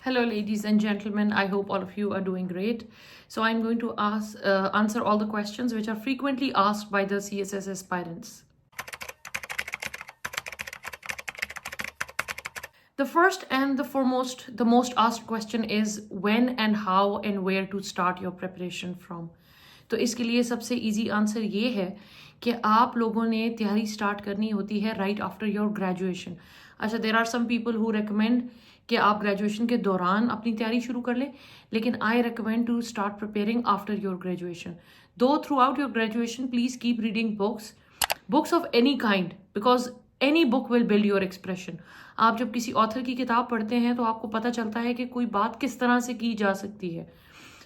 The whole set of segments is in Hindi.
Hello, ladies and gentlemen. I hope all of you are doing great. So, I'm going to answer all the questions which are frequently asked by the CSS aspirants. The first and the foremost, the most asked question is when and how and where to start your preparation from. तो इसके लिए सबसे इजी आंसर ये है कि आप लोगों ने तैयारी स्टार्ट करनी होती है राइट आफ्टर योर ग्रेजुएशन. अच्छा, there are some people who recommend कि आप ग्रेजुएशन के दौरान अपनी तैयारी शुरू कर लें, लेकिन I recommend to start preparing after your graduation. Though throughout your graduation please keep reading books of any kind, because any book will build your expression. आप जब किसी ऑथर की किताब पढ़ते हैं तो आपको पता चलता है कि कोई बात किस तरह से की जा सकती है.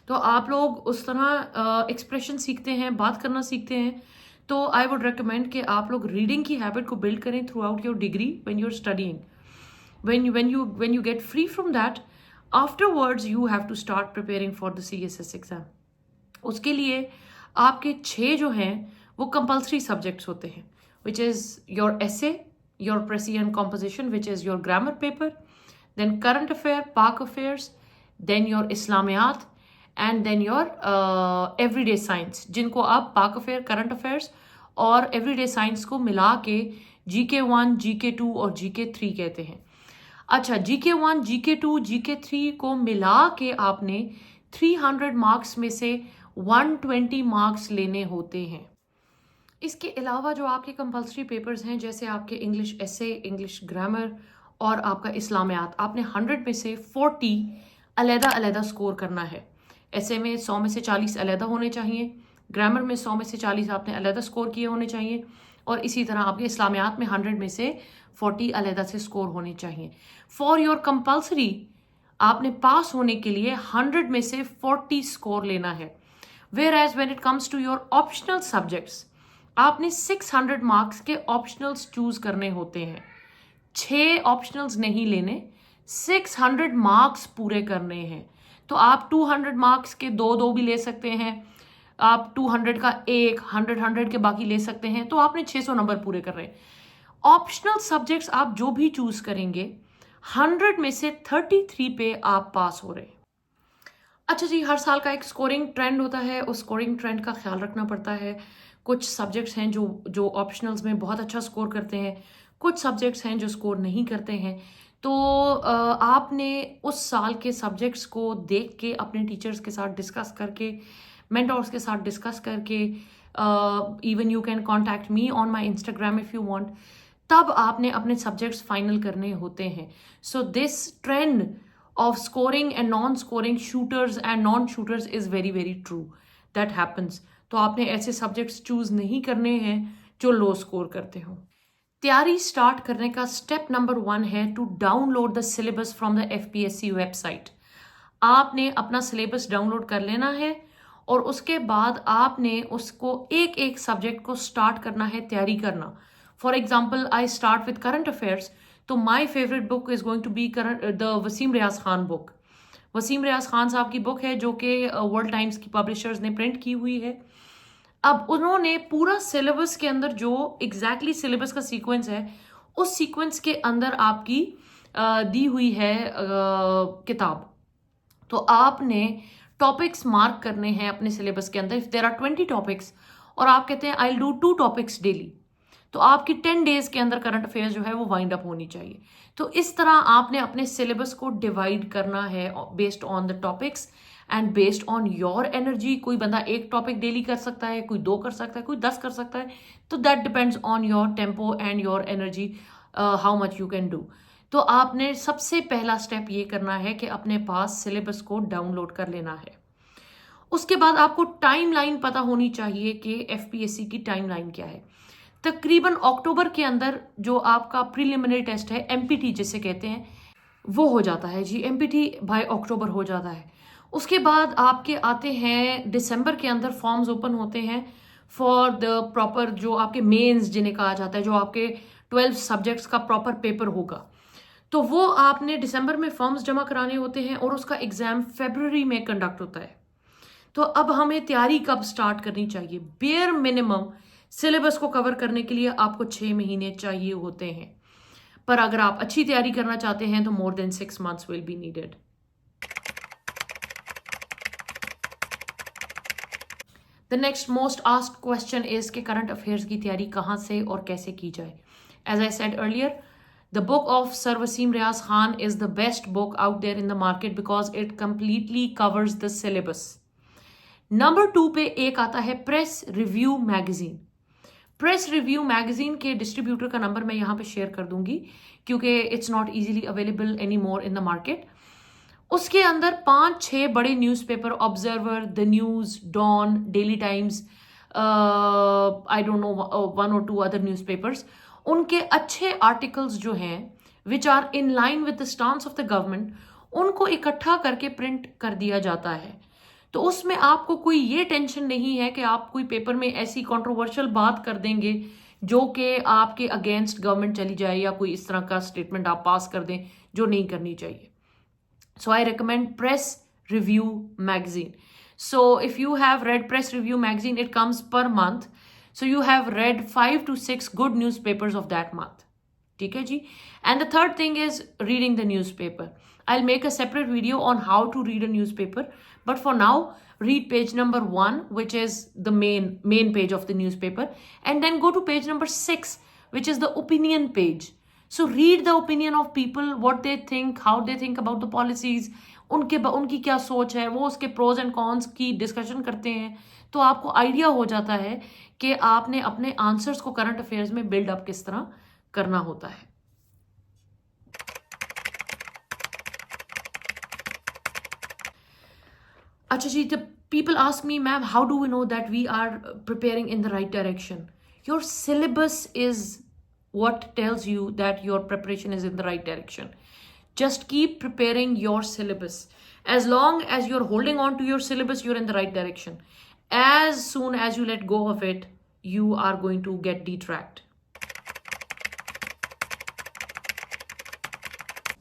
तो आप लोग उस तरह एक्सप्रेशन सीखते हैं, बात करना सीखते हैं. तो आई वुड रिकमेंड कि आप लोग रीडिंग की हैबिट को बिल्ड करें throughout your degree when you are studying. when you get free from that, afterwards you have to start preparing for the CSS exam. उसके लिए आपके 6 जो हैं वो कंपल्सरी सब्जेक्ट्स होते हैं, which is your essay, your Précis and composition, which is your grammar paper, then current affair, Pak affairs, then your Islamiyat, and then your everyday science, जिनको आप Pak affair, current affairs और everyday science को मिला के GK1, GK2 और GK3 कहते हैं. अच्छा, GK1, GK2, GK3 को मिला के आपने 300 मार्क्स में से 120 मार्क्स लेने होते हैं. इसके अलावा जो आपके कंपल्सरी पेपर्स हैं, जैसे आपके इंग्लिश एसे, इंग्लिश ग्रामर और आपका इस्लामियात, आपने 100 में से 40 अलग-अलग स्कोर करना है. एसे में 100 में से 40 अलग होने चाहिए, ग्रामर में 100 में से 40 आपने अलग स्कोर किए होने चाहिए, और इसी तरह आपके इस्लामियात में 100 में से 40 अलग से स्कोर होने चाहिए. फॉर योर कंपल्सरी आपने पास होने के लिए 100 में से 40 स्कोर लेना है. Whereas when it comes to your optional subjects, आपने 600 मार्क्स के ऑप्शनल्स चूज करने होते हैं. 6 ऑप्शनल्स नहीं लेने, 600 मार्क्स पूरे करने हैं. तो आप 200 मार्क्स के दो भी ले सकते हैं, आप 200 का 100 के बाकी ले सकते हैं. तो आपने 600 नंबर पूरे कर रहे हैं. ऑप्शनल सब्जेक्ट्स आप जो भी चूज करेंगे, 100 में से 33 पे आप पास हो रहे हैं. अच्छा जी, हर साल का एक स्कोरिंग ट्रेंड होता है, उस स्कोरिंग ट्रेंड का ख्याल रखना पड़ता है. कुछ सब्जेक्ट्स हैं जो ऑप्शनल्स में बहुत अच्छा स्कोर करते हैं, कुछ सब्जेक्ट्स हैं जो स्कोर नहीं करते हैं. तो आपने उस साल के सब्जेक्ट्स को देख के अपने टीचर्स के साथ डिस्कस करके, मेंटर्स के साथ डिस्कस करके, even you can contact me on my Instagram if you want, तब आपने अपने सब्जेक्ट्स फाइनल करने होते हैं. So this trend of scoring and non scoring, shooters and non shooters is very very true. That happens. तो आपने ऐसे सब्जेक्ट्स चूज नहीं करने हैं जो लो स्कोर करते हो. तैयारी स्टार्ट करने का स्टेप नंबर 1 है to download the syllabus from the FPSC website. आपने अपना सिलेबस डाउनलोड कर लेना है और उसके बाद आपने उसको एक एक सब्जेक्ट को स्टार्ट करना है, तैयारी करना. For example, I start with current affairs. तो my favourite book is going to be the Wasim Riyaz Khan book. Wasim रियाज खान साहब की बुक है जो कि वर्ल्ड टाइम्स की पब्लिशर्स ने प्रिंट की हुई है. अब उन्होंने पूरा सिलेबस के अंदर जो एग्जैक्टली सिलेबस का सीक्वेंस है, उस सीक्वेंस के अंदर आपकी दी हुई है किताब. तो आपने टॉपिक्स मार्क करने हैं अपने सिलेबस के अंदर. इफ देयर आर 20 टॉपिक्स और आप कहते हैं I will do 2 topics daily, तो आपकी 10 डेज के अंदर करंट अफेयर्स जो है वो वाइंड अप होनी चाहिए. तो इस तरह आपने अपने सिलेबस को डिवाइड करना है based on the topics and based on your energy. कोई बंदा 1 टॉपिक डेली कर सकता है, कोई 2 कर सकता है, कोई 10 कर सकता है. तो that depends on your tempo and your energy, how much you can do. तो आपने सबसे पहला स्टेप ये करना है कि अपने पास सिलेबस को डाउनलोड कर लेना है. उसके बाद आपको टाइमलाइन पता होनी चाहिए कि FPSC की टाइमलाइन क्या है. तकरीबन अक्टूबर के अंदर जो आपका प्रीलिमिनरी टेस्ट है, MPT जिसे कहते हैं, वो हो जाता है जी. MPT बाय अक्टूबर हो जाता है. उसके बाद आपके आते हैं दिसंबर के अंदर फॉर्म्स ओपन होते हैं फॉर द प्रॉपर, जो आपके मेंस जिन्हें कहा जाता है, जो आपके 12 सब्जेक्ट्स का प्रॉपर पेपर होगा. तो वो आपने दिसंबर में फॉर्म्स जमा कराने होते हैं और उसका एग्जाम फरवरी में कंडक्ट होता है. तो अब हमें तैयारी कब स्टार्ट करनी चाहिए? बेयर मिनिमम सिलेबस को कवर करने के लिए आपको 6 महीने चाहिए होते हैं, पर अगर आप अच्छी तैयारी करना चाहते हैं तो more than 6 months will be needed. The next most asked question is कि करंट अफेयर्स की तैयारी कहाँ से और कैसे की जाए. As I said earlier, the book of sir Waseem Riyaz Khan is the best book out there in the market because it completely covers the syllabus. Number 2 पे एक आता है press review magazine. Press review magazine के डिस्ट्रीब्यूटर का नंबर मैं यहाँ पे शेयर कर दूंगी क्योंकि it's not easily available any more in the market. उसके अंदर 5-6 बड़े newspaper, Observer, the News, Dawn, Daily Times, I don't know 1 or 2 other newspapers, उनके अच्छे आर्टिकल्स जो हैं which are in line with the stance of the government, उनको इकट्ठा करके प्रिंट कर दिया जाता है. तो उसमें आपको कोई ये टेंशन नहीं है कि आप कोई पेपर में ऐसी कंट्रोवर्शियल बात कर देंगे जो कि आपके अगेंस्ट गवर्नमेंट चली जाए या कोई इस तरह का स्टेटमेंट आप पास कर दें जो नहीं करनी चाहिए. So I recommend Press Review magazine. So if you have read Press Review magazine, it comes per month. So you have read 5 to 6 good newspapers of that month. ठीक है जी. And the third thing is reading the newspaper. I'll make a separate video on how to read a newspaper. But for now, read page number 1, which is the main page of the newspaper. And then go to page number 6, which is the opinion page. So read the opinion of people, what they think, how they think about the policies, उनकी क्या सोच है, वो उसके प्रोज एंड कॉन्स की डिस्कशन करते हैं. तो आपको आइडिया हो जाता है कि आपने अपने आंसर्स को करंट अफेयर्स में बिल्डअप किस तरह करना होता है. अच्छा जी, the people ask me, ma'am, how do we know that we are preparing in the right direction? Your syllabus is what tells you that your preparation is in the right direction. Just keep preparing your syllabus. As long as you're holding on to your syllabus, you're in the right direction. As soon as you let go of it, you are going to get detracked.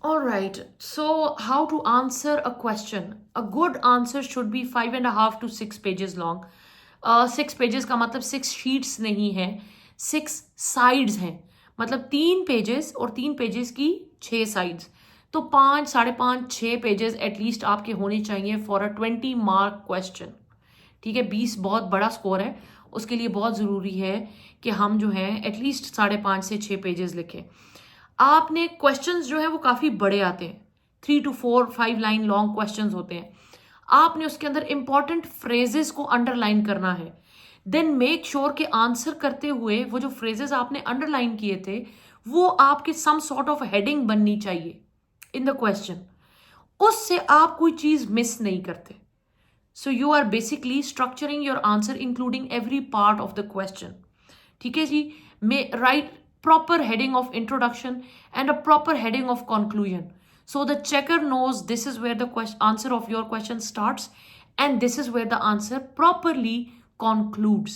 All right, so how to answer a question? A good answer should be 5.5 to 6 pages long. 6 pages का मतलब 6 sheets नहीं है, 6 sides हैं. मतलब 3 पेजेस और 3 पेजेस की 6 साइड्स. तो 5, 5.5, 6 पेजेस एटलीस्ट आपके होने चाहिए फॉर अ 20 मार्क क्वेश्चन. ठीक है, 20 बहुत बड़ा स्कोर है, उसके लिए बहुत ज़रूरी है कि हम जो है एटलीस्ट 5.5 से 6 पेजेस लिखें. आपने क्वेश्चंस जो है वो काफ़ी बड़े आते हैं, 3 to 4, 5 लाइन लॉन्ग क्वेश्चंस होते हैं. आपने उसके अंदर इंपॉर्टेंट फ्रेजेस को अंडरलाइन करना है. देन मेक श्योर कि आंसर करते हुए वो जो फ्रेजेस आपने अंडरलाइन किए थे वो आपके सम सॉर्ट ऑफ हेडिंग बननी चाहिए इन द क्वेश्चन. उससे आप कोई चीज मिस नहीं करते. So you are basically structuring your answer including every part of the question. ठीक है जी. Write proper heading of introduction and a proper heading of conclusion. So the checker knows this is where the answer of your question starts and this is where the answer properly concludes.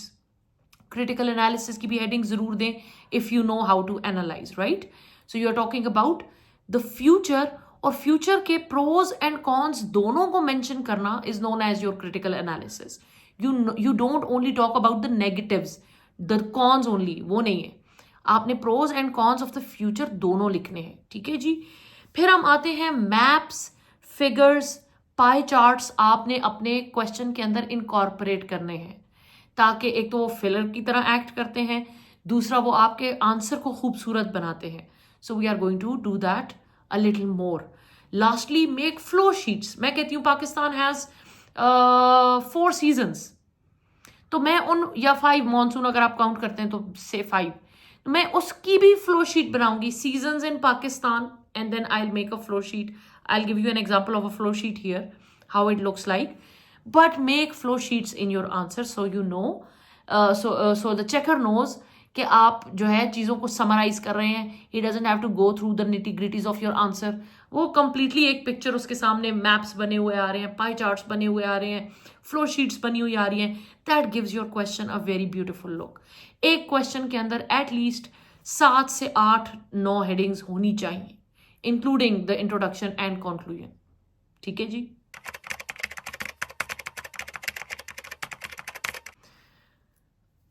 Critical analysis की भी heading जरूर दें if you know how to analyze, right? So you are talking about the future और future के pros and cons दोनों को mention करना is known as your critical analysis. You don't only talk about the negatives, the cons only, वो नहीं है. आपने pros and cons of the future दोनों लिखने हैं. ठीक है जी. फिर हम आते हैं मैप्स, फिगर्स, पाई चार्ट्स आपने अपने क्वेश्चन के अंदर इनकॉर्पोरेट करने हैं ताकि एक तो वो फिलर की तरह एक्ट करते हैं, दूसरा वो आपके आंसर को खूबसूरत बनाते हैं. So we are going to do that a little more. Lastly make flow sheets. मैं कहती हूँ पाकिस्तान हैज़ 4 सीजन्स, तो मैं उन या 5 मानसून अगर आप काउंट करते हैं तो से 5, तो मैं उसकी भी फ्लो शीट बनाऊंगी. Seasons in Pakistan and then I'll make a flow sheet. I'll give you an example of a flow sheet here, how it looks like. But make flow sheets in your answer so you know, so the checker knows कि आप जो है चीज़ों को समराइज कर रहे हैं. He doesn't have to go through the nitty-gritties of your answer. वो completely एक पिक्चर उसके सामने मैप्स बने हुए आ रहे हैं, पाई चार्ट्स बने हुए आ रहे हैं, फ्लो शीट्स बनी हुई आ रही हैं. That gives your question a very beautiful look. एक क्वेश्चन के अंदर एटलीस्ट 7 से 8-9 हेडिंग्स होनी चाहिए including the introduction and conclusion. ठीक है जी.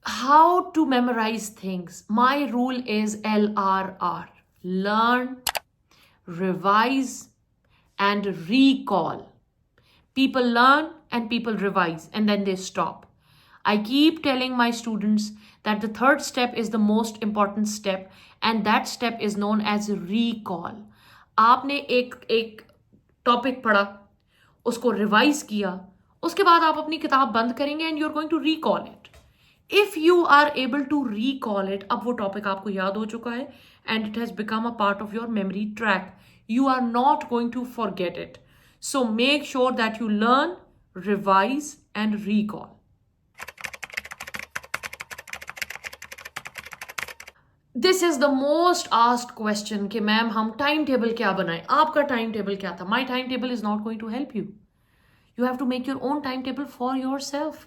How to memorize things. My rule is LRR. Learn, revise, and recall. People learn and people revise and then they stop. I keep telling my students that the third step is the most important step, and that step is known as recall. आपने एक टॉपिक पढ़ा, उसको रिवाइज किया, उसके बाद आप अपनी किताब बंद करेंगे and you are going to recall it. If you are able to recall it, अब वो टॉपिक आपको याद हो चुका है and it has become a part of your memory track. You are not going to forget it. So make sure that you learn, revise, and recall. This is the most asked question कि मैम हम टाइम टेबल क्या बनाएं, आपका टाइम टेबल क्या था. My time table is not going to help you. You have to make your own time table for yourself.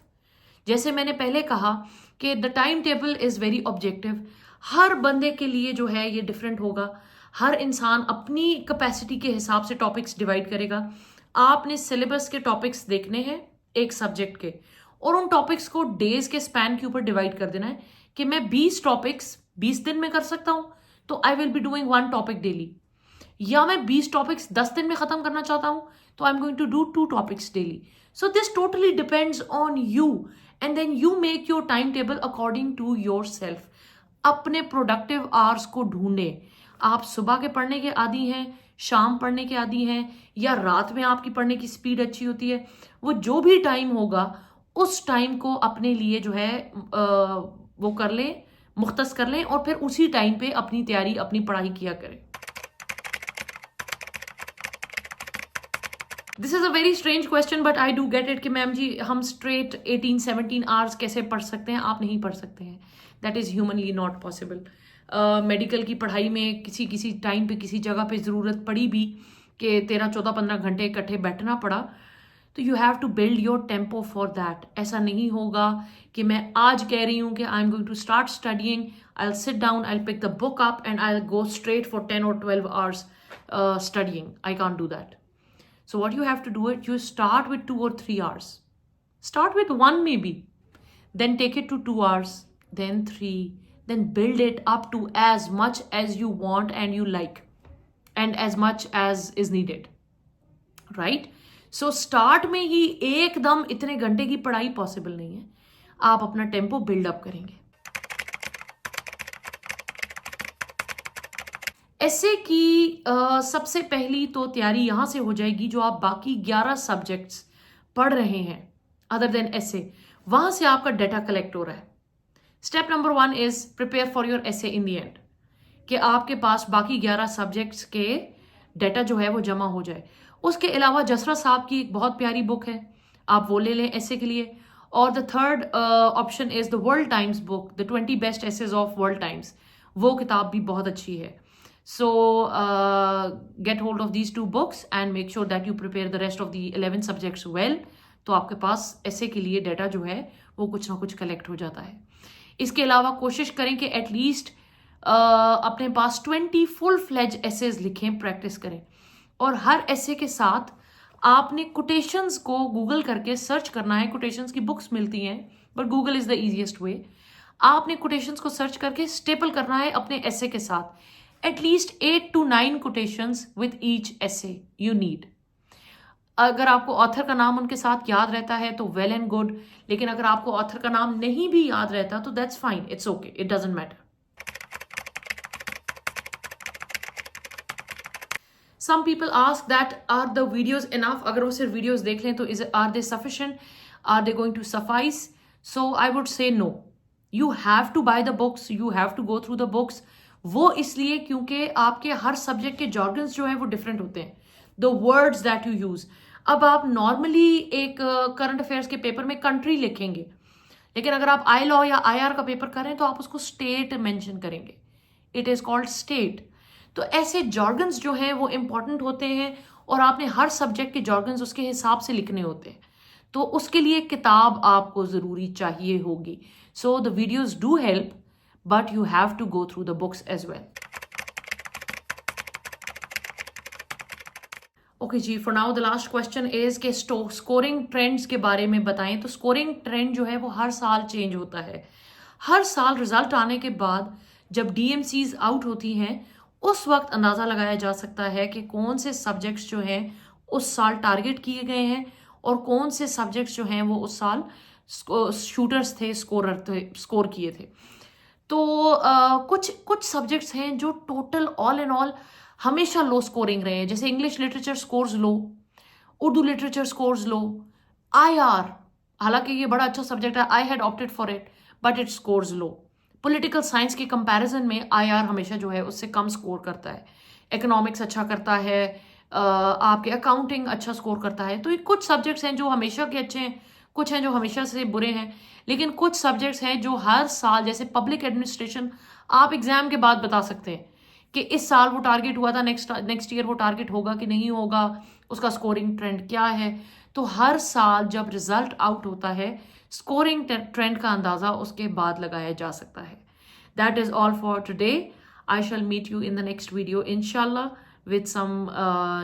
जैसे मैंने पहले कहा कि the time table is very objective. हर बंदे के लिए जो है ये डिफरेंट होगा. हर इंसान अपनी कैपेसिटी के हिसाब से टॉपिक्स डिवाइड करेगा. आपने सिलेबस के टॉपिक्स देखने हैं एक सब्जेक्ट के, और उन टॉपिक्स को डेज के स्पैन के ऊपर डिवाइड कर देना है कि मैं 20 टॉपिक्स 20 दिन में कर सकता हूं, तो I will be doing 1 topic daily. या मैं 20 टॉपिक्स 10 दिन में खत्म करना चाहता हूं, तो I am going to do 2 topics daily. So this totally depends on you, and then you make your time table according to your self. अपने प्रोडक्टिव आवर्स को ढूंढे. आप सुबह के पढ़ने के आदी हैं, शाम पढ़ने के आदी हैं, या रात में आपकी पढ़ने की स्पीड अच्छी होती है, वो जो भी टाइम होगा उस टाइम को अपने लिए जो है वो कर लें, मुख्तस कर लें, और फिर उसी टाइम पे अपनी तैयारी अपनी पढ़ाई किया करें. This is a very strange question but I do get it कि मैम जी हम स्ट्रेट 18-17 आवर्स कैसे पढ़ सकते हैं. आप नहीं पढ़ सकते हैं. That is humanly not possible. Medical की पढ़ाई में किसी टाइम पे किसी जगह पे ज़रूरत पड़ी भी कि 13-14-15 घंटे इकट्ठे बैठना पड़ा, तो you have to build your tempo for that. ऐसा नहीं होगा कि मैं आज कह रही हूँ कि I am going to start studying, I will sit down, I will pick the book up and I will go straight for 10 or 12 hours studying. I can't do that. So what you have to do it, you start with 2 or 3 hours. Start with 1 maybe. Then take it to 2 hours, then 3, then build it up to as much as you want and you like, and as much as is needed. Right? So start में ही एकदम इतने घंटे की पढ़ाई पॉसिबल नहीं है. आप अपना टेम्पो बिल्ड अप करेंगे. ऐसे की सबसे पहली तो तैयारी यहां से हो जाएगी जो आप बाकी 11 सब्जेक्ट्स पढ़ रहे हैं अदर देन ऐसे, वहां से आपका डाटा कलेक्ट हो रहा है. Step number 1 is prepare for your ऐसे इन दी एंड, कि आपके पास बाकी 11 सब्जेक्ट्स के डाटा जो है वो जमा हो जाए. उसके अलावा जसरा साहब की एक बहुत प्यारी बुक है, आप वो ले लें ऐसे के लिए. और the third option is the World Times book, the 20 best essays of World Times. वो किताब भी बहुत अच्छी है. So get hold of these 2 books and make sure that you prepare the rest of the 11 subjects well. तो आपके पास ऐसे के लिए डाटा जो है वो कुछ ना कुछ कलेक्ट हो जाता है. इसके अलावा कोशिश करें कि एटलीस्ट अपने पास 20 फुल फ्लेज एसेज लिखें, प्रैक्टिस करें. और हर ऐसे के साथ आपने कोटेशंस को गूगल करके सर्च करना है. कोटेशंस की बुक्स मिलती हैं but Google is the easiest way. आपने कोटेशंस को सर्च करके स्टेपल करना है अपने ऐसे के साथ. At least 8 to 9 quotations with each essay you need. अगर आपको ऑथर का नाम उनके साथ याद रहता है तो वेल एंड गुड, लेकिन अगर आपको ऑथर का नाम नहीं भी याद रहता तो that's fine, it's okay, it doesn't matter. Some people ask that are the videos enough? अगर वो सिर्फ वीडियोस देख लें तो are they sufficient? Are they going to suffice? So I would say no. You have to buy the books, you have to go through the books. वो इसलिए क्योंकि आपके हर सब्जेक्ट के जॉर्गन्स जो है वो डिफरेंट होते हैं. The words that you use. अब आप नॉर्मली एक करंट अफेयर्स के पेपर में कंट्री लिखेंगे, लेकिन अगर आप आई लॉ या IR का पेपर करें तो आप उसको स्टेट मेंशन करेंगे. It is called state. तो ऐसे जॉर्गन्स जो हैं वो इंपॉर्टेंट होते हैं और आपने हर सब्जेक्ट के जॉर्गन्स उसके हिसाब से लिखने होते हैं. तो उसके लिए किताब आपको ज़रूरी चाहिए होगी. So the videos do help, but you have to go through the books as well. Okay जी, for now the last question is कि स्कोरिंग ट्रेंड्स के बारे में बताएं. तो स्कोरिंग ट्रेंड जो है वो हर साल चेंज होता है. हर साल रिजल्ट आने के बाद जब DMCs आउट होती हैं उस वक्त अंदाज़ा लगाया जा सकता है कि कौन से सब्जेक्ट्स जो हैं उस साल टारगेट किए गए हैं और कौन से सब्जेक्ट्स जो हैं वो उस साल शूटर्स थे, स्कोरर थे, स्कोर किए थे। तो कुछ सब्जेक्ट्स हैं जो टोटल ऑल इन ऑल हमेशा लो स्कोरिंग रहे हैं, जैसे इंग्लिश लिटरेचर स्कोर्स लो, उर्दू लिटरेचर स्कोर्स लो, आईआर, हालांकि ये बड़ा अच्छा सब्जेक्ट है, I had opted for it but it scores low. Political science के कंपैरिजन में आईआर हमेशा जो है उससे कम स्कोर करता है। इकोनॉमिक्स अच्छा करता है, आपके अकाउंटिंग अच्छा स्कोर करता है। तो ये कुछ सब्जेक्ट्स हैं जो हमेशा के अच्छे हैं, कुछ हैं जो हमेशा से बुरे हैं, लेकिन कुछ सब्जेक्ट्स हैं जो हर साल, जैसे पब्लिक एडमिनिस्ट्रेशन, आप एग्जाम के बाद बता सकते हैं कि इस साल वो टारगेट हुआ था, नेक्स्ट ईयर वो टारगेट होगा कि नहीं होगा, उसका स्कोरिंग ट्रेंड क्या है। तो हर साल जब रिजल्ट आउट होता है, स्कोरिंग ट्रेंड का अंदाजा उसके बाद लगाया जा सकता है। That is all for today. I shall meet you in the next video इंशाल्लाह विद सम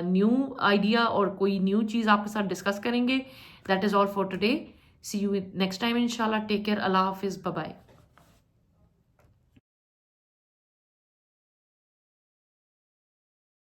न्यू आइडिया, और कोई न्यू चीज़ आपके साथ डिस्कस करेंगे। That is all for today. See you next time इंशाल्लाह। Take care. अल्लाह हाफिज़। Bye bye.